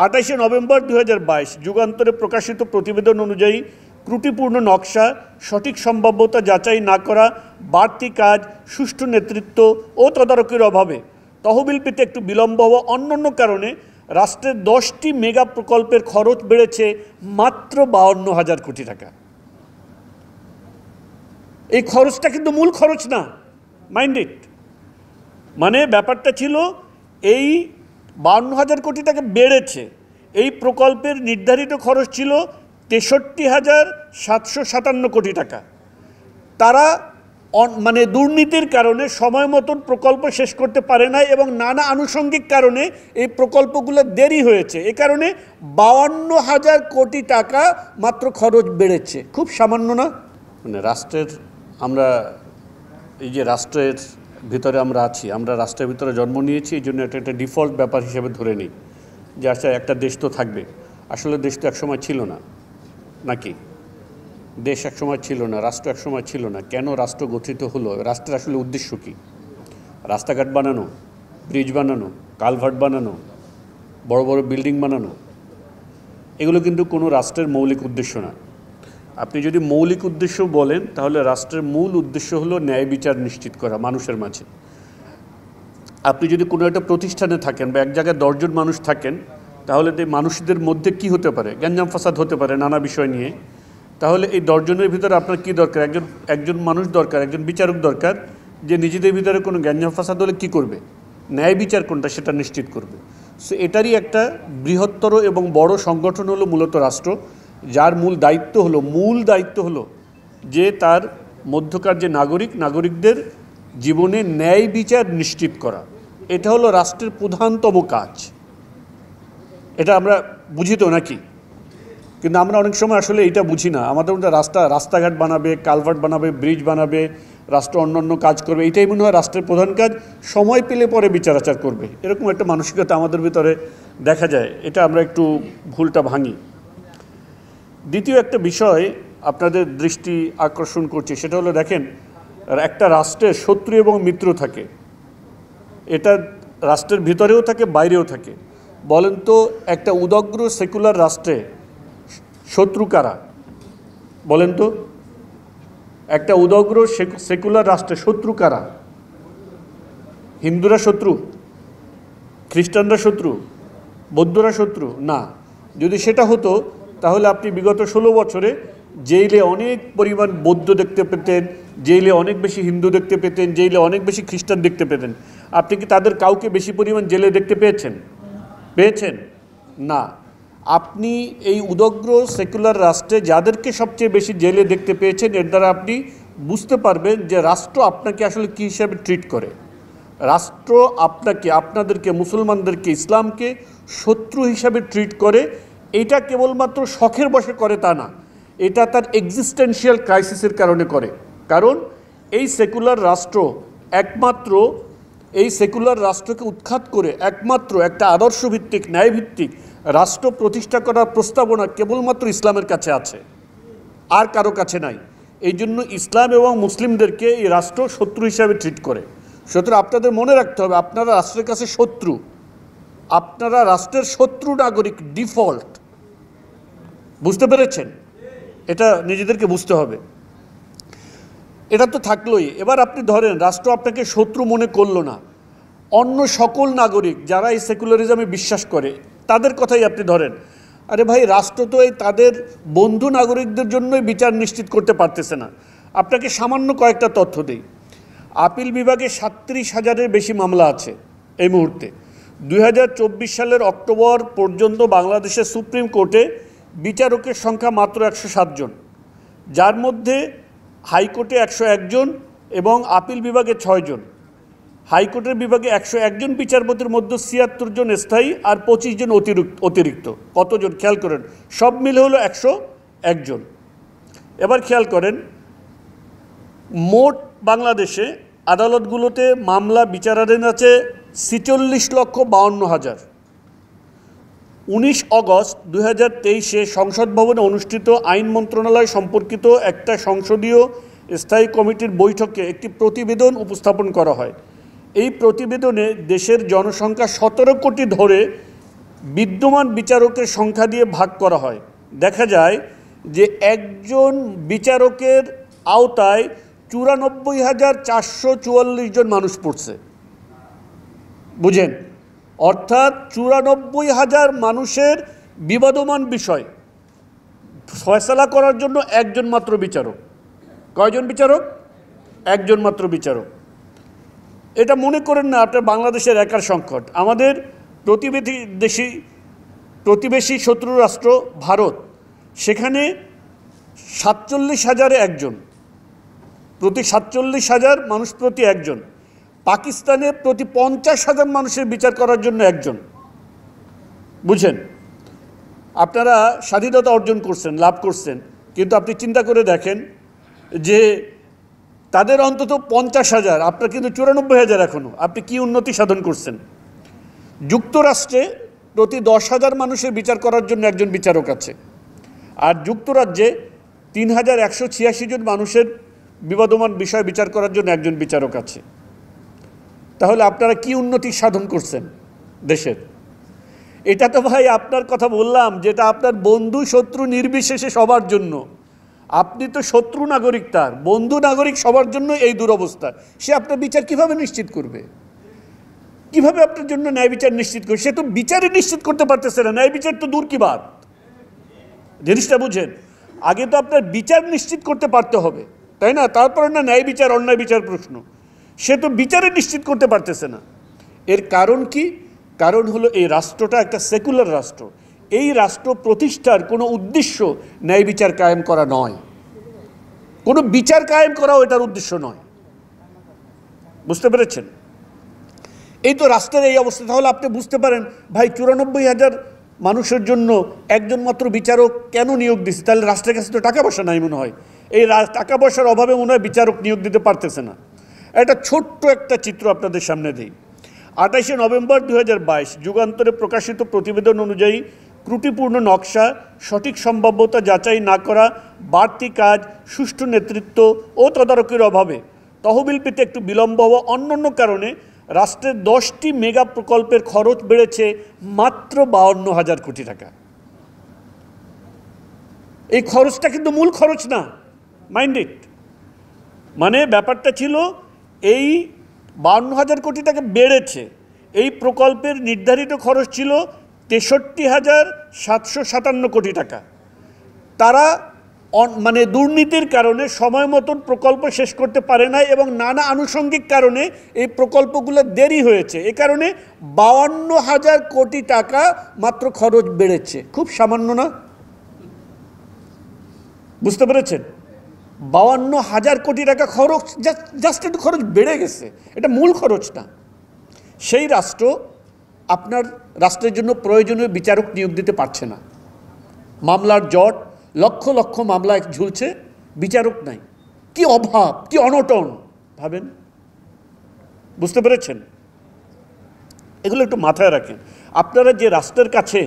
28 November 2022 যুগান্তরে প্রকাশিত প্রতিবেদন অনুযায়ী ত্রুটিপূর্ণ নকশা, সঠিক সম্ভাব্যতা যাচাই না করা, বাড়তি কাজ, সুষ্ঠু নেতৃত্ব ও তদারকির অভাবে তহবিল পেতে একটু বিলম্ব হওয়া অন্যান্য কারণে রাষ্ট্রের 10টি মেগা প্রকল্পের খরচ বেড়েছে মাত্র 52,000 কোটি টাকা। এই খরচটা কিন্তু মূল খরচ না, মাইন্ড ইট। মানে ব্যাপারটা ছিল এই 52,000 কোটি টাকা বেড়েছে। এই প্রকল্পের নির্ধারিত খরচ ছিল 63,757 কোটি টাকা। তারা মানে দুর্নীতির কারণে সময় মতন প্রকল্প শেষ করতে পারে না এবং নানা আনুষঙ্গিক কারণে এই প্রকল্পগুলো দেরি হয়েছে। এ কারণে 52,000 কোটি টাকা মাত্র খরচ বেড়েছে। খুব সামান্য না? মানে রাষ্ট্রের, আমরা এই যে রাষ্ট্রের ভিতরে আমরা আছি, আমরা রাষ্ট্রের ভিতরে জন্ম নিয়েছি, এই জন্য একটা ডিফল্ট ব্যাপার হিসেবে ধরে নিই যে আচ্ছা একটা দেশ তো থাকবে। আসলে দেশ তো একসময় ছিল না, নাকি? দেশ একসময় ছিল না, রাষ্ট্র একসময় ছিল না। কেন রাষ্ট্র গঠিত হলো? রাষ্ট্রের আসলে উদ্দেশ্য কী? রাস্তাঘাট বানানো, ব্রিজ বানানো, কালভার্ট বানানো, বড় বড় বিল্ডিং বানানো, এগুলো কিন্তু কোনো রাষ্ট্রের মৌলিক উদ্দেশ্য না। আপনি যদি মৌলিক উদ্দেশ্য বলেন তাহলে রাষ্ট্রের মূল উদ্দেশ্য হলো ন্যায় বিচার নিশ্চিত করা মানুষের মাঝে। আপনি যদি কোনো একটা প্রতিষ্ঠানে থাকেন বা এক জায়গায় 10 জন মানুষ থাকেন, তাহলে এই মানুষদের মধ্যে কি হতে পারে? গ্যাঞ্জাম ফাসাদ হতে পারে নানা বিষয় নিয়ে। তাহলে এই 10 জনের ভিতরে আপনার কী দরকার? একজন মানুষ দরকার, একজন বিচারক দরকার, যে নিজেদের ভিতরে কোনো গ্যাঞ্জাম ফাসাদ হলে কী করবে? ন্যায় বিচার কোনটা সেটা নিশ্চিত করবে। সো এটারই একটা বৃহত্তর এবং বড় সংগঠন হলো মূলত রাষ্ট্র, যার মূল দায়িত্ব হলো যে তার মধ্যকার যে নাগরিকদের জীবনে ন্যায় বিচার নিশ্চিত করা। এটা হলো রাষ্ট্রের প্রধানতম কাজ। এটা আমরা বুঝি তো, নাকি? কিন্তু আমরা অনেক সময় আসলে এটা বুঝি না। আমাদের মধ্যে রাস্তাঘাট বানাবে, কালভার্ট বানাবে, ব্রিজ বানাবে, রাষ্ট্র অন্যান্য কাজ করবে, এটাই মনে হয় রাষ্ট্রের প্রধান কাজ। সময় পেলে পরে বিচার আচার করবে, এরকম একটা মানসিকতা আমাদের ভিতরে দেখা যায়। এটা আমরা একটু ভুলটা ভাঙি। দ্বিতীয় একটা বিষয় আপনাদের দৃষ্টি আকর্ষণ করছে, সেটা হলো দেখেন, একটা রাষ্ট্রের শত্রু এবং মিত্র থাকে। এটা রাষ্ট্রের ভিতরেও থাকে, বাইরেও থাকে। বলেন তো একটা উদগ্র সেকুলার রাষ্ট্রে শত্রু কারা? বলেন তো, একটা উদগ্র সেকুলার রাষ্ট্রে শত্রু কারা? হিন্দুরা শত্রু? খ্রিস্টানরা শত্রু? বৌদ্ধরা শত্রু? না। যদি সেটা হতো তাহলে আপনি বিগত 16 বছরে জেইলে অনেক পরিমাণ বৌদ্ধ দেখতে পেতেন, জেইলে অনেক বেশি হিন্দু দেখতে পেতেন, জেইলে অনেক বেশি খ্রিস্টান দেখতে পেতেন। আপনি কি তাদের কাউকে বেশি পরিমাণ জেলে দেখতে পেয়েছেন? না। আপনি এই উদগ্র সেকুলার রাষ্ট্রে যাদেরকে সবচেয়ে বেশি জেলে দেখতে পেয়েছেন, এর দ্বারা আপনি বুঝতে পারবেন যে রাষ্ট্র আপনাকে আসলে কী হিসাবে ট্রিট করে। রাষ্ট্র আপনাদেরকে মুসলমানদেরকে, ইসলামকে শত্রু হিসাবে ট্রিট করে। এটা কেবলমাত্র শখের বশে করে তা না, এটা তার এক্সিস্টেন্সিয়াল ক্রাইসিসের কারণে করে। কারণ এই সেকুলার রাষ্ট্রকে উৎখাত করে একমাত্র একটা আদর্শভিত্তিক, ন্যায়ভিত্তিক রাষ্ট্র প্রতিষ্ঠা করার প্রস্তাবনা কেবলমাত্র ইসলামের কাছে আছে, আর কারো কাছে নাই। এই জন্য ইসলাম এবং মুসলিমদেরকে এই রাষ্ট্র শত্রু হিসাবে ট্রিট করে। সুতরাং আপনাদের মনে রাখতে হবে, আপনারা রাষ্ট্রের কাছে শত্রু, আপনারা রাষ্ট্রের শত্রু নাগরিক ডিফল্ট। বুঝতে পেরেছেন? এটা নিজেদেরকে বুঝতে হবে। এটা তো থাকলোই। এবার আপনি ধরেন রাষ্ট্র আপনাকে শত্রু মনে করলো না, অন্য সকল নাগরিক যারা এই সেকুলারিজমে বিশ্বাস করে তাদের কথাই আপনি ধরেন। আরে ভাই, রাষ্ট্র তো এই তাদের বন্ধু নাগরিকদের জন্যই বিচার নিশ্চিত করতে পারতেছে না। আপনাকে সামান্য কয়েকটা তথ্য দিই। আপিল বিভাগে 37,000-এর বেশি মামলা আছে এই মুহূর্তে। 2024 সালের অক্টোবর পর্যন্ত বাংলাদেশের সুপ্রিম কোর্টে বিচারকের সংখ্যা মাত্র 107 জন, যার মধ্যে হাইকোর্টে 101 জন এবং আপিল বিভাগে 6 জন। হাইকোর্টের বিভাগে 101 জন বিচারপতির মধ্যে 76 জন স্থায়ী আর 25 জন অতিরিক্ত। কতজন খেয়াল করেন? সব মিলে হলো 101 জন। এবার খেয়াল করেন, মোট বাংলাদেশে আদালতগুলোতে মামলা বিচারাধীন আছে 46,52,000। 19 অগস্ট 2023-এ সংসদ ভবনে অনুষ্ঠিত আইন মন্ত্রণালয় সম্পর্কিত একটা সংসদীয় স্থায়ী কমিটির বৈঠকে একটি প্রতিবেদন উপস্থাপন করা হয়। এই প্রতিবেদনে দেশের জনসংখ্যা 17 কোটি ধরে বিদ্যমান বিচারকের সংখ্যা দিয়ে ভাগ করা হয়, দেখা যায় যে একজন বিচারকের আওতায় 94,444 জন মানুষ পড়ছে। বুঝেন, অর্থাৎ 94,000 মানুষের বিবাদমান বিষয় ফয়সালা করার জন্য একজন মাত্র বিচারক। কয়জন বিচারক? একজন মাত্র বিচারক। এটা মনে করেন না আপনার বাংলাদেশের একার সংকট। আমাদের প্রতিবেশী শত্রু রাষ্ট্র ভারত, সেখানে 47,000-এ একজন, প্রতি 47,000 মানুষ প্রতি একজন। পাকিস্তানে প্রতি 50,000 মানুষের বিচার করার জন্য একজন। বুঝেন, আপনারা স্বাধীনতা অর্জন করছেন, লাভ করছেন, কিন্তু আপনি চিন্তা করে দেখেন যে তাদের অন্তত 50,000, আপনার কিন্তু 94,000 এখনও। আপনি কি উন্নতি সাধন করছেন? যুক্তরাষ্ট্রে প্রতি 10,000 মানুষের বিচার করার জন্য একজন বিচারক আছে, আর যুক্তরাজ্যে 3,186 জন মানুষের বিবাদমান বিষয় বিচার করার জন্য একজন বিচারক আছে। তাহলে আপনারা কি উন্নতি সাধন করছেন দেশের? এটা তো ভাই আপনার কথা বললাম, যেটা আপনার বন্ধু শত্রু নির্বিশেষে সবার জন্য। আপনি তো শত্রু নাগরিক, তার বন্ধু নাগরিক সবার জন্য এই দুরবস্থা। সে আপনার বিচার কিভাবে নিশ্চিত করবে? কিভাবে আপনার জন্য ন্যায় বিচার নিশ্চিত করবে? সে তো বিচারই নিশ্চিত করতে পারতেছে না, ন্যায় বিচার তো দূর কি বাত। জিনিসটা বুঝেন, আগে তো আপনার বিচার নিশ্চিত করতে পারতে হবে, তাই না? তারপরে না ন্যায় বিচার অন্যায় বিচার প্রশ্ন। সে তো বিচারে নিশ্চিত করতে পারতেছে না। এর কারণ কি? কারণ হলো এই রাষ্ট্রটা একটা সেকুলার রাষ্ট্র। এই রাষ্ট্র প্রতিষ্ঠার কোনো উদ্দেশ্য ন্যায় বিচার কায়েম করা নয়, কোনো বিচার কায়েম করাও এটার উদ্দেশ্য নয়। বুঝতে পেরেছেন? এই তো রাষ্ট্রের এই অবস্থা। তাহলে আপনি বুঝতে পারেন ভাই, 94,000 মানুষের জন্য একজন মাত্র বিচারক কেন নিয়োগ দিচ্ছে? তাহলে রাষ্ট্রের কাছে তো টাকা পয়সা নাই মনে হয়। এই টাকা পয়সার অভাবে মনে হয় বিচারক নিয়োগ দিতে পারতেছে না। এটা ছোট্ট একটা চিত্র আপনাদের সামনে দিই। 28শে নভেম্বর 2022 যুগান্তরে প্রকাশিত প্রতিবেদন অনুযায়ী ত্রুটিপূর্ণ নকশা, সঠিক সম্ভাব্যতা যাচাই না করা, বাড়তি কাজ, সুষ্ঠু নেতৃত্ব ও তদারকির অভাবে, তহবিল পেতে একটু বিলম্ব হওয়া, অন্যান্য কারণে রাষ্ট্রের 10টি মেগা প্রকল্পের খরচ বেড়েছে মাত্র 52,000 কোটি টাকা। এই খরচটা কিন্তু মূল খরচ না, মাইন্ড ইট। মানে ব্যাপারটা ছিল এই 52,000 কোটি টাকা বেড়েছে। এই প্রকল্পের নির্ধারিত খরচ ছিল 63,757 কোটি টাকা। তারা মানে দুর্নীতির কারণে সময় মতন প্রকল্প শেষ করতে পারে না এবং নানা আনুষঙ্গিক কারণে এই প্রকল্পগুলো দেরি হয়েছে। এ কারণে 52,000 কোটি টাকা মাত্র খরচ বেড়েছে। খুব সামান্য না? বুঝতে পেরেছেন? 52,000 কোটি টাকা খরচ, জাস্ট একটু খরচ বেড়ে গেছে, এটা মূল খরচ না। সেই রাষ্ট্র আপনার রাষ্ট্রের জন্য প্রয়োজনীয় বিচারক নিয়োগ দিতে পারছে না। মামলার জট, লক্ষ লক্ষ মামলায় ঝুলছে, বিচারক নাই। কি অভাব, কি অনটন ভাবেন। বুঝতে পেরেছেন? এগুলো একটু মাথায় রাখেন। আপনারা যে রাষ্ট্রের কাছে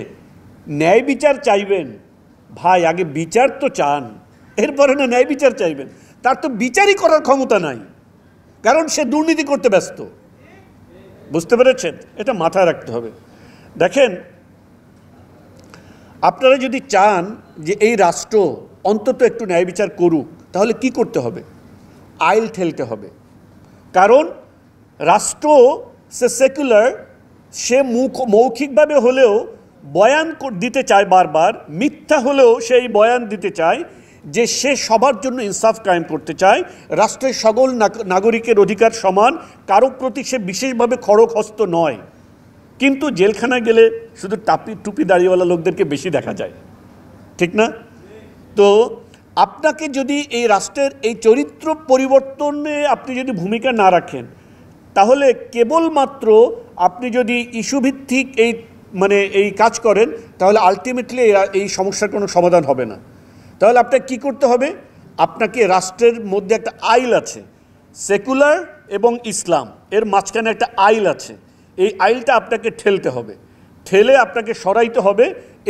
ন্যায় বিচার চাইবেন, ভাই আগে বিচার তো চান, এরপরে না ন্যায় বিচার চাইবেন। তার তো বিচারই করার ক্ষমতা নাই, কারণ সে দুর্নীতি করতে ব্যস্ত। বুঝতে পেরেছেন? এটা মাথায় রাখতে হবে। দেখেন, আপনারা যদি চান যে এই রাষ্ট্র অন্তত একটু ন্যায় বিচার করুক, তাহলে কি করতে হবে? আইল ঠেলতে হবে। কারণ রাষ্ট্র সে সেকুলার, সে মৌখিকভাবে হলেও বয়ান দিতে চায়, বারবার মিথ্যা হলেও সেই বয়ান দিতে চায় যে সে সবার জন্য ইনসাফ কায়েম করতে চায়, রাষ্ট্রের সকল নাগরিকের অধিকার সমান, কারো প্রতি সে বিশেষভাবে খড়গহস্ত নয়। কিন্তু জেলখানায় গেলে শুধু টুপি দাড়িওয়ালা লোকদেরকে বেশি দেখা যায়, ঠিক না? তো আপনাকে যদি এই রাষ্ট্রের এই চরিত্র পরিবর্তনে আপনি যদি ভূমিকা না রাখেন, তাহলে কেবলমাত্র আপনি যদি ইস্যুভিত্তিক এই কাজ করেন, তাহলে আলটিমেটলি এই সমস্যার কোনো সমাধান হবে না। তাহলে আপনাকে কী করতে হবে? আপনাকে রাষ্ট্রের মধ্যে একটা আইল আছে, সেকুলার এবং ইসলাম, এর মাঝখানে একটা আইল আছে। এই আইলটা আপনাকে ঠেলতে হবে, ঠেলে আপনাকে সরাইতে হবে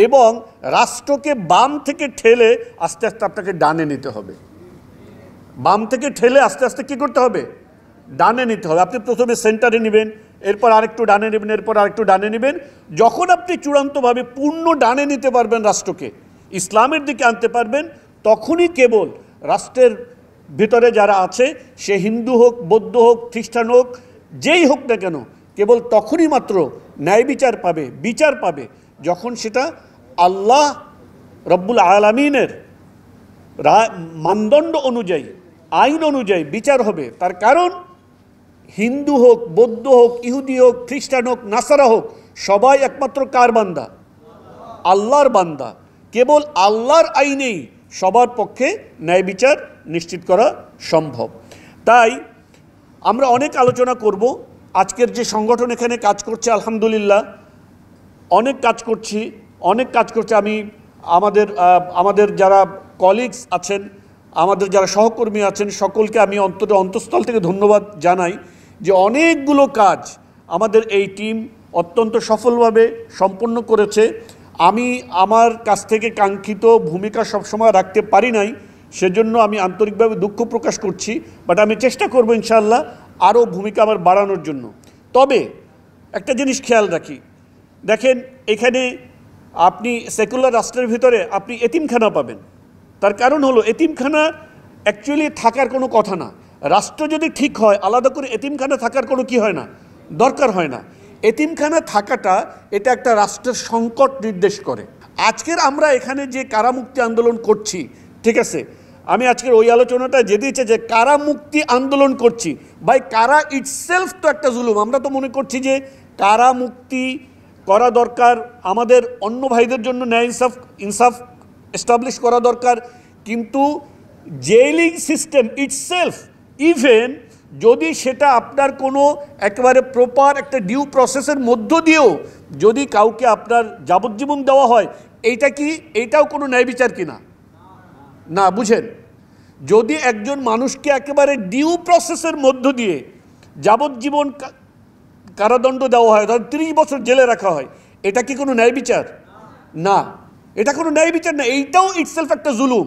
এবং রাষ্ট্রকে বাম থেকে ঠেলে আস্তে আস্তে আপনাকে ডানে নিতে হবে। বাম থেকে ঠেলে আস্তে আস্তে কী করতে হবে? ডানে নিতে হবে। আপনি প্রথমে সেন্টারে নেবেন, এরপর আরেকটু ডানে নেবেন, এরপর আরেকটু ডানে নেবেন। যখন আপনি চূড়ান্তভাবে পূর্ণ ডানে নিতে পারবেন, রাষ্ট্রকে ইসলামের দিকে আনতে পারবেন, তখনই কেবল রাষ্ট্রের ভিতরে যারা আছে, সে হিন্দু হোক, বৌদ্ধ হোক, খ্রিস্টান হোক, যেই হোক না কেন, কেবল তখনই মাত্র ন্যায় বিচার পাবে, বিচার পাবে, যখন সেটা আল্লাহ রব্বুল আলামিনের মানদণ্ড অনুযায়ী, আইন অনুযায়ী বিচার হবে। তার কারণ হিন্দু হোক, বৌদ্ধ হোক, ইহুদি হোক, খ্রিস্টান হোক, নাসারা হোক, সবাই একমাত্র কার বান্দা? আল্লাহর বান্দা। কেবল আল্লাহর আইনেই সবার পক্ষে ন্যায় বিচার নিশ্চিত করা সম্ভব। তাই আমরা অনেক আলোচনা করব। আজকের যে সংগঠন এখানে কাজ করছে, আলহামদুলিল্লাহ অনেক কাজ করছে। আমি আমাদের যারা কলিগস আছেন, আমাদের যারা সহকর্মী আছেন, সকলকে আমি অন্তঃস্থল থেকে ধন্যবাদ জানাই যে অনেকগুলো কাজ আমাদের এই টিম অত্যন্ত সফলভাবে সম্পন্ন করেছে। আমি আমার কাছ থেকে কাঙ্ক্ষিত ভূমিকা সবসময় রাখতে পারি নাই, সেজন্য আমি আন্তরিকভাবে দুঃখ প্রকাশ করছি। বাট আমি চেষ্টা করব ইনশাআল্লাহ আরও ভূমিকা আমার বাড়ানোর জন্য। তবে একটা জিনিস খেয়াল রাখি, দেখেন এখানে আপনি সেকুলার রাষ্ট্রের ভিতরে আপনি এতিমখানা পাবেন। তার কারণ হলো এতিমখানা অ্যাকচুয়ালি থাকার কোনো কথা না। রাষ্ট্র যদি ঠিক হয়, আলাদা করে এতিমখানা থাকার কোনো কি হয় না, দরকার হয় না। এতিমখানা থাকাটা এটা একটা রাষ্ট্রের সংকট নির্দেশ করে। আজকের আমরা এখানে যে কারামুক্তি আন্দোলন করছি, ঠিক আছে, আমি আজকের ওই আলোচনাটা যেতে ইচ্ছে যে কারামুক্তি আন্দোলন করছি, ভাই কারা ইটসেলফ তো একটা জুলুম। আমরা তো মনে করছি যে কারামুক্তি করা দরকার, আমাদের অন্য ভাইদের জন্য ন্যায় ইনসাফ এস্টাবলিশ করা দরকার, কিন্তু জেলিং সিস্টেম ইটসেলফ, ইভেন যদি সেটা আপনার কোনো একেবারে প্রপার একটা ডিউ প্রসেসের মধ্য দিয়েও যদি কাউকে আপনার যাবজ্জীবন দেওয়া হয়, এইটাও কোনো ন্যায় বিচার কিনা? না, বুঝেন, যদি একজন মানুষকে একেবারে ডিউ প্রসেসের মধ্য দিয়ে যাবজ্জীবন কারাদণ্ড দেওয়া হয়, ধর 30 বছর জেলে রাখা হয়, এটা কি কোনো ন্যায় বিচার? না, এটা কোনো ন্যায় বিচার না, এইটাও ইটসেলফ একটা জুলুম।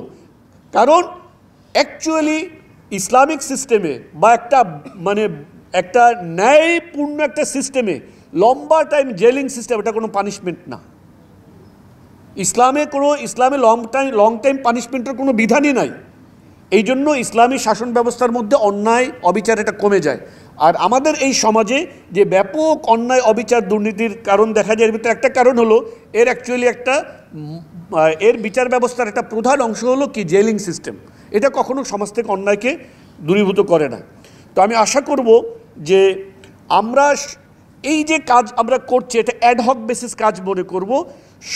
কারণ অ্যাকচুয়ালি ইসলামিক সিস্টেমে বা একটা ন্যায়পূর্ণ একটা সিস্টেমে লম্বা টাইম জেলিং সিস্টেম, এটা কোনো পানিশমেন্ট না। ইসলামে লং টাইম পানিশমেন্টের কোনো বিধানই নাই। এই জন্য ইসলামী শাসন ব্যবস্থার মধ্যে অন্যায় অবিচার এটা কমে যায়। আর আমাদের এই সমাজে যে ব্যাপক অন্যায় অবিচার দুর্নীতির কারণ দেখা যায়, এর ভিতরে একটা কারণ হলো এর বিচার ব্যবস্থার একটা প্রধান অংশ হলো কি জেলিং সিস্টেম। এটা কখনো সমাজ থেকে অন্যায়কে দূরীভূত করে না। তো আমি আশা করব যে আমরা এই যে কাজ আমরা করছি, এটা অ্যাডহক বেসিস কাজ মনে করব।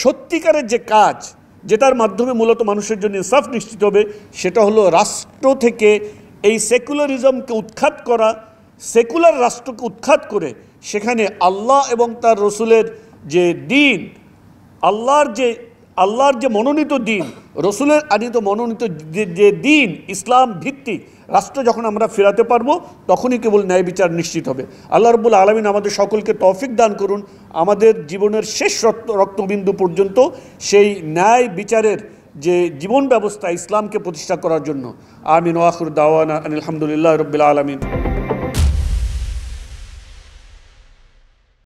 সত্যিকারের যে কাজ, যেটার মাধ্যমে মূলত মানুষের জন্য ইনসাফ নিশ্চিত হবে, সেটা হলো রাষ্ট্র থেকে এই সেকুলারিজমকে উৎখাত করা, সেকুলার রাষ্ট্রকে উৎখাত করে সেখানে আল্লাহ এবং তার রসুলের যে দিন, আল্লাহর যে মনোনীত দিন, রসুলের আনিত মনোনীত যে দিন, ইসলাম ভিত্তিক রাষ্ট্র যখন আমরা ফেরাতে পারবো, তখনই কেবল ন্যায় বিচার নিশ্চিত হবে। আল্লাহ রাব্বুল আলামিন আমাদের সকলকে তৌফিক দান করুন, আমাদের জীবনের শেষ রক্তবিন্দু পর্যন্ত সেই ন্যায় বিচারের যে জীবন ব্যবস্থা, ইসলামকে প্রতিষ্ঠা করার জন্য। আমিন ওয়া আখিরু দাওয়ানা আলহামদুলিল্লাহি রাব্বিল আলামিন।